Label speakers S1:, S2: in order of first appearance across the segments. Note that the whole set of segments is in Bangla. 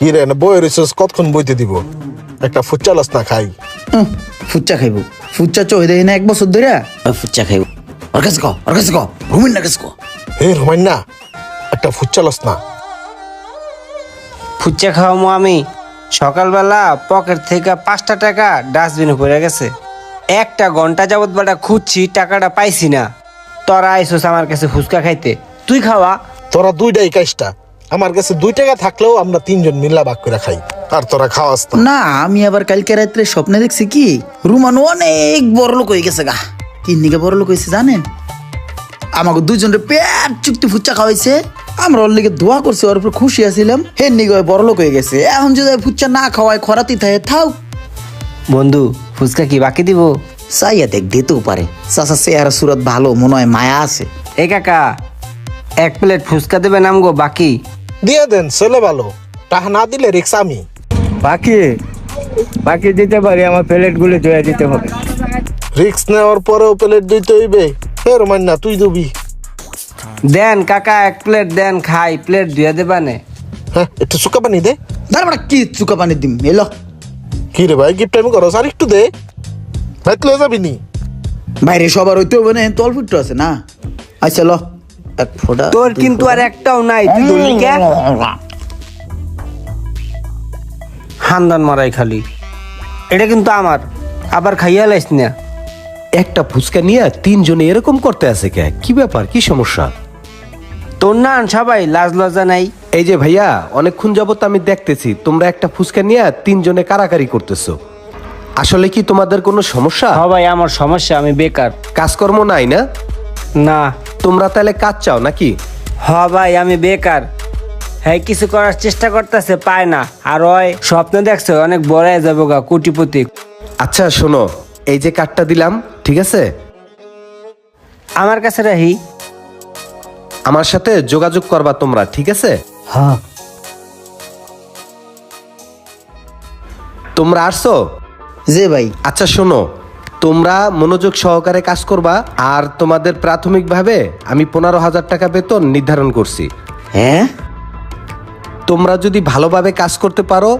S1: কি রে না বই রিসোর্স কতক্ষণ বইতে দিব একটা ফুচ্চা লস না খাই
S2: ফুচ্চা খাইব ফুচ্চা চই দেয় না 1 বছর ধরে ফুচ্চা খাইব ওর কাছে কো রুমিন না কাছে কো
S1: হে রুমাইন না একটা ফুচ্চা লস না
S3: ফুচকা খাওয়ামো আমি সকালবেলা পকেট থেকে 5টা টাকা ডাস্টবিনে পড়ে গেছে 1টা ঘন্টা যাবত বেটা খুঁজছি টাকাটা পাইছি না তোরা আইসোস আমার কাছে ফুচকা খাইতে তুই খাওয়া
S1: তোরা দুইটাই কাজটা আমার কাছে 2 টাকা থাকলেও আমরা 3 জন মিল্লা ভাগ করে খাই আর তোরা খাওয়াস না
S2: না আমি আবার কালকে রাত্রে স্বপ্নে দেখছি কি রুমান অনেক বড় লোক হয়ে গেছে গা কি নিকে বড় লোক হয়েছে জানেন আমাকে দুজনের পেট চুক্তি ফুচ্চা খাওয়াইছে আমরা ওর লিগে দোয়া করছি ওর উপর খুশি আছিলাম হে নিকে বড় লোক হয়ে গেছে এখন যদি ফুচ্চা না খাওয়ায় খরাতি থাকে থাও
S3: বন্ধু ফুচকা কি বাকি দিব
S2: চাইয়া দেখ দিতেও পারে চাচা চেহারা সুরত ভালো মনে হয় মায়া আছে
S3: এ কাকা 1 প্লেট ফুচকা দেবে নামগো বাকি
S1: দিয়ে দেন ছেলে ভালো টাকা না দিলে রিক্স আমি
S4: বাকি বাকি দিতে পারি, আমার প্লেট গুলো ধুয়ে দিতে হবে।
S1: রিক্স নেওয়ার পরেও প্লেট দিতে হইবে হে রুমাইন না তুই দিবি
S3: দেন কাকা 1 প্লেট দেন খাই প্লেট ধুয়ে দেবানে
S1: হ্যাঁ একটু সুকা পানি দে
S2: তারপরে কি চুকা পানি দিম এলো
S1: কি রে ভাই গিফট টাইম করো আর একটু দে ভাই তুই যাবি নি
S2: বাইরে সবার হইতে হবে না তল ফুটটো আছে না আচ্ছা লো 1 ফোঁটা
S3: তোর কিন্তু আর একটাও নাই তুই ধরলি কে হান্দান মারাই খালি এটা কিন্তু আমার আবার খাইয়া লাইস না
S5: একটা ফুচকা নিয়ে 3 জনে এরকম করতে আছে কে? কি ব্যাপার, কি সমস্যা?
S3: তোর না সবাই লাজ লজ্জা নাই
S5: এই যে ভাইয়া, অনেকক্ষণ যাবত আমি দেখতেছি তোমরা একটা ফুচকা নিয়ে 3 জনে কারাকারি করতেছো। আসলে কি তোমাদের কোনো সমস্যা?
S3: সবাই আমার সমস্যা, আমি বেকার।
S5: কাজকর্ম নাই না?
S3: না।
S5: তোমরা তাহলে কাজ চাও নাকি?
S3: ভাই আমি বেকার। হ্যাঁ কিছু করার চেষ্টা করতেছে, পায় না। আর ওই স্বপ্ন দেখছে অনেক বড় হয়ে যাবো গা, কোটিপতি।
S5: আচ্ছা শোনো, এই যে কার্ডটা দিলাম, ঠিক আছে?
S3: আমার কাছে রাহি।
S5: আমার সাথে যোগাযোগ করবা তোমরা, ঠিক আছে?
S3: হ্যাঁ।
S5: তোমরা আসছো?
S2: জি ভাই।
S5: আচ্ছা শোনো, তোমরা মনোযোগ সহকারে কাজ করবা। আর তোমাদের প্রাথমিকভাবে আমি 15,000 টাকা বেতন নির্ধারণ করছি।
S2: হ্যাঁ,
S5: তোমরা যদি ভালোভাবে কাজ করতে পারো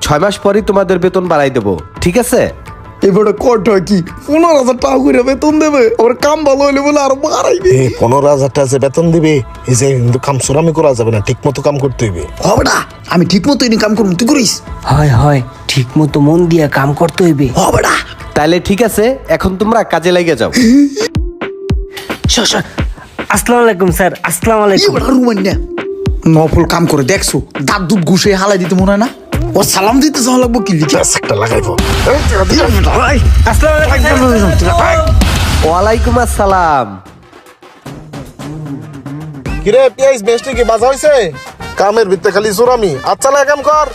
S5: 6 মাস পরই তোমাদের বেতন বাড়াই দেবো, ঠিক আছে?
S2: এবারে কত কি 15,000 টাকা করে বেতন দেবে? ওর কাম ভালো হলে বলে আরো বাড়াইবে।
S1: 15,000 টাকা যে বেতন দিবে, এই যে কিন্তু কাম সুরামি করা যাবে না, ঠিক মতো কাম করতে হইবে।
S2: হবে না, আমি ঠিক মতো কাম করবো, তুই করিস।
S3: হয় হয়, ঠিক মতো মন দিয়ে কাম করতে হইবে।
S2: হবে না।
S5: তাইলে ঠিক আছে, এখন তোমরা কাজে লেগে যাও।
S3: আসসালামু আলাইকুম স্যার। আসসালামু আলাইকুম।
S2: এবারে রুমান না নফল কাম করে দেখছো, দাঁত দুধ ঘুষে হালাই দিতে মনে হয় না? ও সালাম দিতে যাওয়া লাগবো কি লিখে
S1: একটা লাগাইবো।
S3: আসসালামু আলাইকুম।
S5: ওয়ালাইকুম আসসালাম।
S1: কিরে পিয়াইস বেস্টি কি বাজা হইছে? কামের ভিতরে খালি সুরামি। আচ্ছা লাগে কাম কর।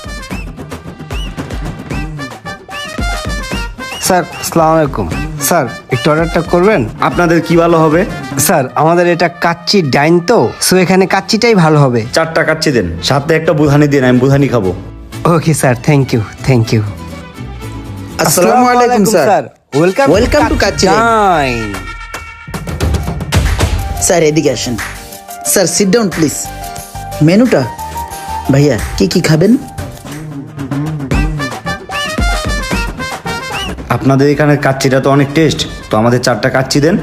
S3: স্যার আসসালামু আলাইকুম। স্যার একটু অর্ডারটা করবেন?
S6: আপনাদের কি ভালো হবে?
S3: স্যার আমাদের এটা কাচ্চি ডাইন তো, সো এখানে কাচ্চিটাই ভালো হবে।
S6: 4টা কাচ্চি দেন, সাথে একটা বুধানি দিন, আমি বুধানি খাবো।
S3: Okay sir, thank you thank you.
S2: আসসালামু আলাইকুম sir.
S3: Welcome
S2: Welcome to Kacchi
S3: Dine.
S2: Sir এদিকে আসেন। Sir sit down please. মেনুটা ভাইয়া কি কি খাবেন?
S6: আপনাদের এখানে কাচ্চিটা তো অনেক টেস্ট, তো আমাদের 4টা কাচ্চি দেন,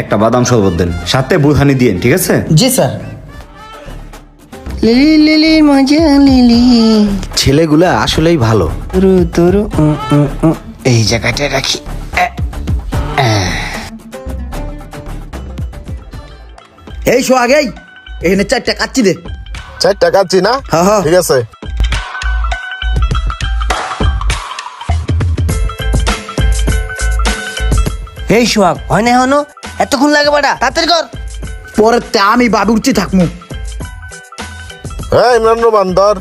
S6: একটা বাদাম শরবত দেন, সাথে বুধানি দিন, ঠিক আছে?
S2: জি স্যার।
S3: লিলি লিলি মজা লিলি
S5: ছেলেগুলা আসলেই ভালো।
S3: তোরু তোরু এই জায়গাটা রাখি।
S2: এই শো আগেই এখানে 4টা কাচ্চি দে।
S1: 4 টাকা আছি না?
S2: হ্যাঁ, হ্যাঁ।
S1: ঠিক আছে।
S3: এই সোহাগ হয় না হনো, এতক্ষণ লাগে বাড়া, তাড়াতাড়ি কর।
S2: পরে আমি বাবু উঠছি থাকমু।
S1: হ্যাঁ ইমরান বান্দর।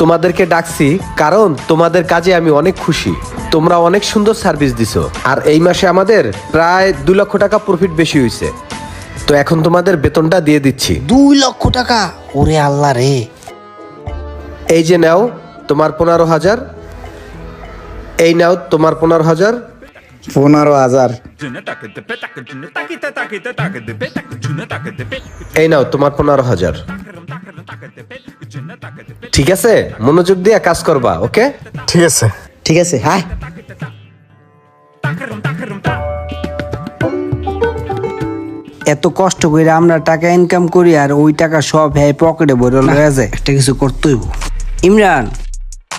S5: তোমাদেরকে ডাকছি কারণ তোমাদের কাজে আমি অনেক খুশি। তোমরা অনেক সুন্দর সার্ভিস দিছো। আর এই মাসে আমাদের প্রায় 2 লক্ষ টাকা প্রফিট বেশি হয়েছে। তো এখন তোমাদের বেতনটা দিয়ে দিচ্ছি।
S3: 2 লক্ষ টাকা? ওরে আল্লাহ রে।
S5: এই যে নাও তোমার 15,000। এই নাও তোমার 15,000।
S2: 15,000।
S5: এই নাও তোমার 15,000। ঠিক আছে, মনোযোগ দিয়ে কাজ করবা, ওকে?
S1: ঠিক আছে।
S2: ঠিক আছে, হ্যাঁ।
S3: এত কষ্ট করে আমরা টাকা ইনকাম করি আর ওই টাকা সব হ্যাঁ পকেটে ভরে লয়ে যায়। একটা কিছু করতে হইব। ইমরান,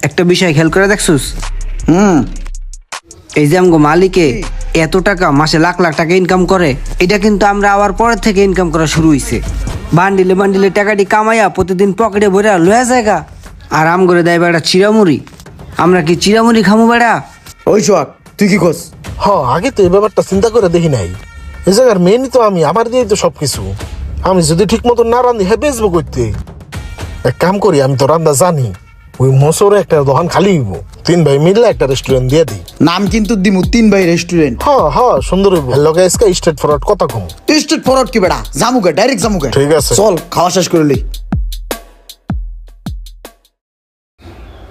S3: একটা বিষয় খেয়াল করে দেখছুস? এই যে আমগো মালিকে এত টাকা মাসে লাখ লাখ টাকা ইনকাম করে, এটা কিন্তু আমরা আবার পরের থেকে ইনকাম করা শুরু হইছে। বান্ডিলে বান্ডিলে টাকাটি কামাইয়া প্রতিদিন পকেটে ভরে লয়ে জায়গা। আর আম করে দেয় বেড়া চিরামুড়ি। আমরা কি চিরামুড়ি খামু বেড়া?
S2: ওই সোহাগ, তুই কি করস?
S1: আগে তো এই ব্যাপারটা চিন্তা করে দেখি নাই। এই জায়গার মেনই তো আমি, আমার দিয়েই তো সবকিছু। আমি যদি ঠিক মতো না রান্ধি, হ্যাঁ বেচবো করতে। এক কাম করি, আমি তো রান্না জানি। ওই মোসরে একটা দোকান খালি হইব, 3 ভাই মিললে একটা রেস্টুরেন্ট দিয়ে দিই।
S2: নাম কিন্তু দিমু 3 ভাই রেস্টুরেন্ট।
S1: সুন্দর হইব। লগে আজকে স্ট্রেট ফরওয়ার্ড কথা কম।
S2: স্ট্রেট ফরওয়ার্ড কি বেড়া? জামুকে ডাইরেক্ট জামুকে।
S1: ঠিক আছে।
S2: চল খাওয়া শেষ করে লই।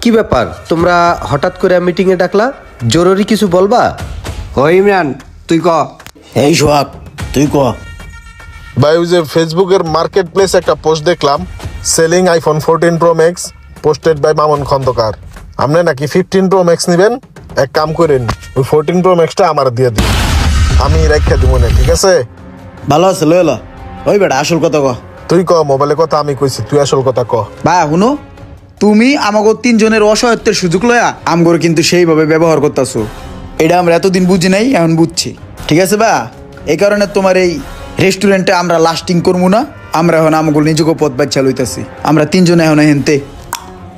S5: কি ব্যাপার, তোমরা হঠাৎ করে মিটিং এ ডাকলা? জরুরি কিছু বলবা?
S3: ও ইমরান, তুই ক।
S2: এই সোহাগ, তুই ক।
S1: ভাই, ওই যে ফেসবুকের মার্কেট প্লেস একটা পোস্ট দেখলাম, selling iPhone 14 pro max, posted by Mamun Khandakar. আপনি নাকি 15 প্রো ম্যাক্স নেবেন। এক কাম করেন, ওই 14 প্রো ম্যাক্সটা আমার দিয়ে দিন, আমি রেখে দিব না। ঠিক আছে?
S2: ভালো আছে, লই লো। ওই বেড়া আসল কথা ক।
S1: তুই ক, মোবাইলে কথা আমি কইছি, তুই আসল কথা ক।
S2: বা শুনো, তুমি আমাকে 3 জনের অসহায়ত্বের সুযোগ লয়া আমগরে কিন্তু সেইভাবে ব্যবহার করতেছো। এটা আমরা এতদিন বুঝি নাই, এখন বুঝছি। ঠিক আছে বা? এই কারণে তোমার এই রেস্টুরেন্টে আমরা লাস্টিং করবো না। আমরা এখন আমগুলো নিজেকে পথ বাচ্চা লইতেছি। আমরা 3 জনে এখন হেনতে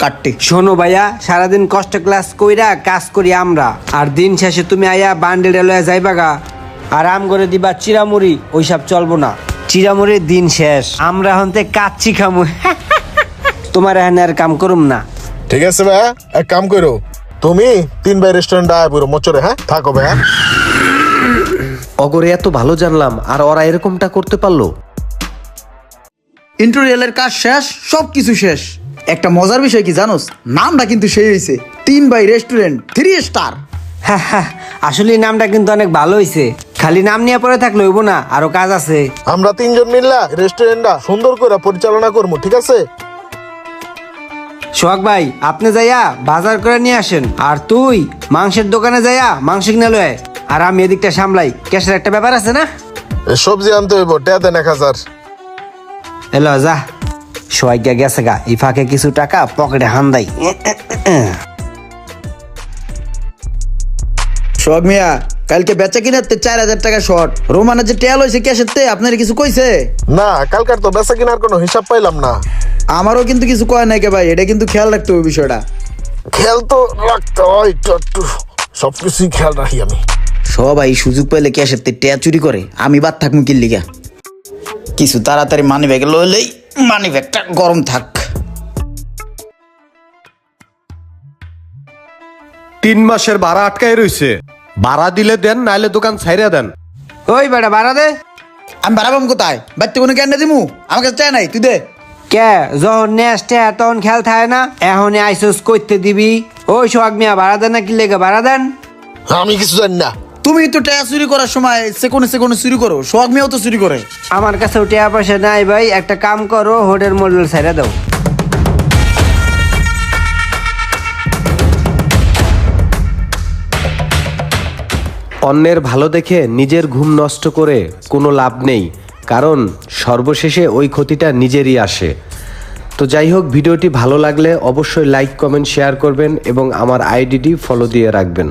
S2: কাটতে।
S3: শোনো ভাইয়া, সারাদিন কষ্ট ক্লাস কইরা কাজ করি আমরা, আর দিন শেষে তুমি আয়া বান্ডেলে লয়ে যাইবা গা আর আম করে দিবা চিরামুড়ি। ওইসব চলবো না। চিরামুড়ির দিন শেষ, আমরা হন্তে কাচ্চি খামু। তোমার এখানে আর কাম করুম না।
S1: ঠিক আছে ভাই, এক কাম করো, তুমি 3 ভাই রেস্টুরেন্ট আয় পুরো মোচরে। হ্যাঁ থাকো ভাই।
S5: অগরে এত ভালো জানলাম, আর ওরা এরকমটা করতে পারলো?
S2: ইন্টেরিয়ালের কাজ শেষ, সব কিছু শেষ। একটা মজার বিষয় কি জানোস? নামটা কিন্তু সেই হয়েছে 3 ভাই রেস্টুরেন্ট 3 স্টার।
S3: আসলে এই নামটা কিন্তু অনেক ভালো হইছে। খালি নাম নিয়ে পরে থাকলে হইব না, আরো কাজ আছে।
S1: আমরা 3 জন মিললা রেস্টুরেন্টটা সুন্দর করে পরিচালনা করবো। ঠিক আছে?
S3: সোহাগ ভাই, আপনি যাইয়া বাজার করে নিয়ে আসেন, আর তুই মাংসের দোকানে যাইয়া মাংস কিনে লয়, আর আমি এদিকটা সামলাই। ক্যাশের একটা ব্যাপার আছে না?
S1: সবজি আনতে হইব, টেয়া দেন 1000।
S3: এলো যা। সোহাগ গেছে গা, এই ফাঁকে কিছু টাকা পকেটে হান্দাই।
S2: সোহাগ মিয়া, কালকে বেচা কিনাতে 4000 টাকা শর্ট। রোমানের যে টেল হয়েছে ক্যাশের তে, আপনার কিছু কইছে?
S1: না, কালকার তো বেচা কিনার কোনো হিসাব পাইলাম না।
S2: আমারও কিন্তু কিছু কয় নাই কে ভাই, এটা কিন্তু খেয়াল রাখতে হবে বিষয়টা।
S1: খেয়াল তো রাখতে হয়, একটু সবকিছুই খেয়াল রাখি আমি।
S2: সবাই সুযোগ পাইলে ক্যাশের তে টেয়া চুরি করে, আমি বাদ থাকবো কি লিগা? কিছু তাড়াতাড়ি মানি ব্যাগে লইলেই মানি ব্যাগটা গরম থাক।
S5: 3 মাসের ভাড়া আটকায় রইছে। ভাড়া দিলে দেন, নাইলে দোকান ছাইরা দেন।
S3: ওই বেটা বাড়া দে।
S2: আমি বাড়াবাম কোথায়? বাড়তে কোনো ক্যান্ডা দিমু? আমার কাছে চাই নাই, তুই দে।
S3: কে যখন নেস্টে তখন খেয়াল থাকে না? এখন আইসোস করতে দিবি? ওই সোহাগ মিয়া, ভাড়া দেন না কি লেগে? ভাড়া দেন।
S1: আমি কিছু জানি না।
S2: তুমি তো টেয়া চুরি করার সময় সেকোনে সেকোনে চুরি করো, সোহাগ মিয়াও তো চুরি করে।
S3: আমার কাছে টাকা পয়সা নাই ভাই, একটা কাম করো, হোটেল মডেল ছেড়ে দাও।
S5: অন্যের ভালো দেখে নিজের ঘুম নষ্ট করে কোনো লাভ নেই, কারণ সর্বশেষে ওই ক্ষতিটা নিজেরই আসে। তো যাই হোক, ভিডিওটি ভালো লাগলে অবশ্যই লাইক, কমেন্ট, শেয়ার করবেন এবং আমার আইডিটি ফলো দিয়ে রাখবেন।